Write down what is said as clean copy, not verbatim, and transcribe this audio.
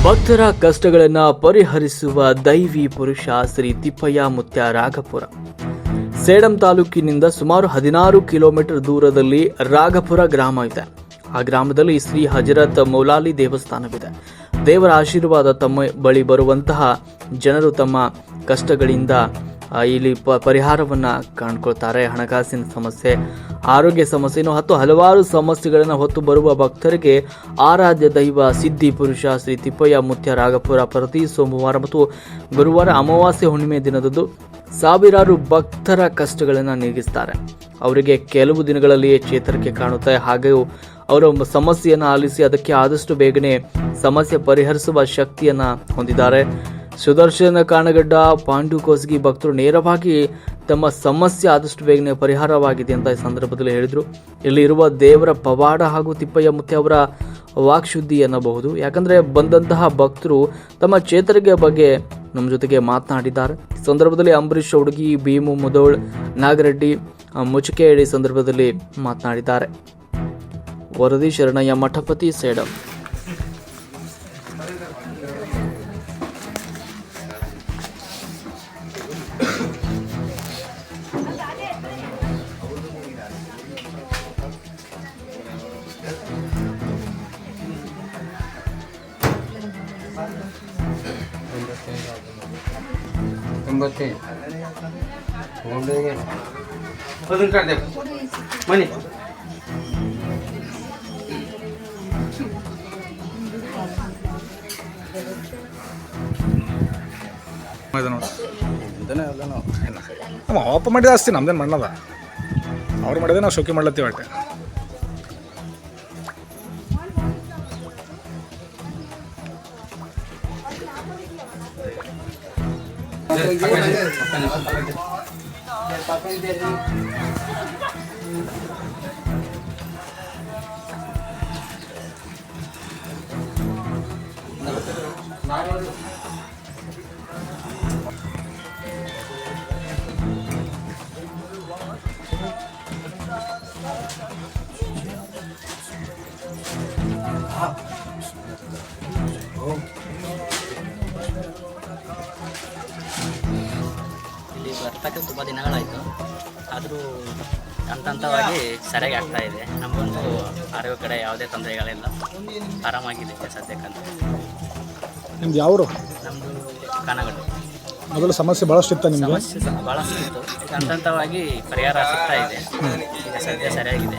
ಭಕ್ತರ ಕಷ್ಟಗಳನ್ನು ಪರಿಹರಿಸುವ ದೈವಿ ಪುರುಷ ಶ್ರೀ ತಿಪ್ಪಯ್ಯ ಮುತ್ಯ ರಾಗಪುರ. ಸೇಡಂ ತಾಲೂಕಿನಿಂದ ಸುಮಾರು 16 ಕಿಲೋಮೀಟರ್ ದೂರದಲ್ಲಿ ರಾಗಪುರ ಗ್ರಾಮ ಇದೆ. ಆ ಗ್ರಾಮದಲ್ಲಿ ಶ್ರೀ ಹಜರತ್ ಮೌಲಾಲಿ ದೇವಸ್ಥಾನವಿದೆ. ದೇವರ ಆಶೀರ್ವಾದ ತಮ್ಮ ಬಳಿ ಬರುವಂತಹ ಜನರು ತಮ್ಮ ಕಷ್ಟಗಳಿಂದ ಇಲ್ಲಿ ಪರಿಹಾರವನ್ನು ಕಾಣ್ಕೊಳ್ತಾರೆ. ಹಣಕಾಸಿನ ಸಮಸ್ಯೆ, ಆರೋಗ್ಯ ಸಮಸ್ಯೆ, ಇನ್ನು ಹಲವಾರು ಸಮಸ್ಯೆಗಳನ್ನು ಹೊತ್ತು ಬರುವ ಭಕ್ತರಿಗೆ ಆರಾಧ್ಯ ದೈವ ಸಿದ್ಧಿ ಪುರುಷ ಶ್ರೀ ತಿಪ್ಪಯ್ಯ ಮುತ್ಯ ರಾಗಪುರ ಪ್ರತಿ ಸೋಮವಾರ ಮತ್ತು ಗುರುವಾರ ಅಮಾವಾಸ್ಯೆ ಹುಣ್ಣಿಮೆ ದಿನದಂದು ಸಾವಿರಾರು ಭಕ್ತರ ಕಷ್ಟಗಳನ್ನು ನೀಗಿಸ್ತಾರೆ. ಅವರಿಗೆ ಕೆಲವು ದಿನಗಳಲ್ಲಿಯೇ ಚೇತರಿಕೆ ಕಾಣುತ್ತೆ. ಹಾಗೆಯೂ ಅವರ ಸಮಸ್ಯೆಯನ್ನು ಆಲಿಸಿ ಅದಕ್ಕೆ ಆದಷ್ಟು ಬೇಗನೆ ಸಮಸ್ಯೆ ಪರಿಹರಿಸುವ ಶಕ್ತಿಯನ್ನು ಹೊಂದಿದ್ದಾರೆ. ಸುದರ್ಶನ ಕಾಣಗಡ್ಡ, ಪಾಂಡು ಕೋಸ್ಗಿ ಭಕ್ತರು ನೇರವಾಗಿ ತಮ್ಮ ಸಮಸ್ಯೆ ಆದಷ್ಟು ಬೇಗನೆ ಪರಿಹಾರವಾಗಿದೆ ಅಂತ ಈ ಸಂದರ್ಭದಲ್ಲಿ ಹೇಳಿದರು. ಇಲ್ಲಿ ಇರುವ ದೇವರ ಪವಾಡ ಹಾಗೂ ತಿಪ್ಪಯ್ಯ ಮುತ್ಯ ಅವರ ವಾಕ್ಶುದ್ಧಿ ಎನ್ನಬಹುದು. ಯಾಕಂದರೆ ಬಂದಂತಹ ಭಕ್ತರು ತಮ್ಮ ಚೇತರಿಕೆ ಬಗ್ಗೆ ನಮ್ಮ ಜೊತೆಗೆ ಮಾತನಾಡಿದ್ದಾರೆ. ಈ ಸಂದರ್ಭದಲ್ಲಿ ಅಂಬರೀಶ್ ಹುಡುಗಿ, ಭೀಮು ಮುದೋಳ್, ನಾಗರೆಡ್ಡಿ, ಮುಚಕೇಡಿ ಸಂದರ್ಭದಲ್ಲಿ ಮಾತನಾಡಿದ್ದಾರೆ. ವರದಿ ಶರಣಯ್ಯ ಮಠಪತಿ, ಸೇಡಂ. ಮನೆ ನಮ್ಮ ಅಪ್ಪ ಮಾಡಿದ ಆಸ್ತಿ ನಮ್ದೇನು ಮಣ್ಣದ, ಅವ್ರು ಮಾಡಿದೆ ನಾವು ಶೋಕಿ ಮಾಡ್ಲತ್ತೀವಿ ಅಷ್ಟೇ. ಇಲ್ಲಿ ಬರ್ತಕ್ಕೆ ತುಂಬ ದಿನಗಳಾಯಿತು, ಆದರೂ ಹಂತವಾಗಿ ಸರಿಯಾಗಿ ಆಗ್ತಾ ಇದೆ. ನಮಗೊಂದು ಆರೋಗ್ಯ ಕಡೆ ಯಾವುದೇ ತೊಂದರೆಗಳಿಲ್ಲ, ಆರಾಮಾಗಿದೆ ಸದ್ಯಕ್ಕಂತ. ನಿಮ್ದು ಯಾವರು? ನಮ್ಮದು ಕಾನಗಡು. ಮೊದಲು ಸಮಸ್ಯೆ ಭಾಳಷ್ಟು ಇತ್ತು ನಿಮಗೆ? ಸಮಸ್ಯೆ ಭಾಳಷ್ಟು ಇತ್ತು, ಈಗ ಹಂತವಾಗಿ ಪರಿಹಾರ ಸಿಗ್ತಾ ಇದೆ. ಈಗ ಸದ್ಯ ಸರಿಯಾಗಿದೆ.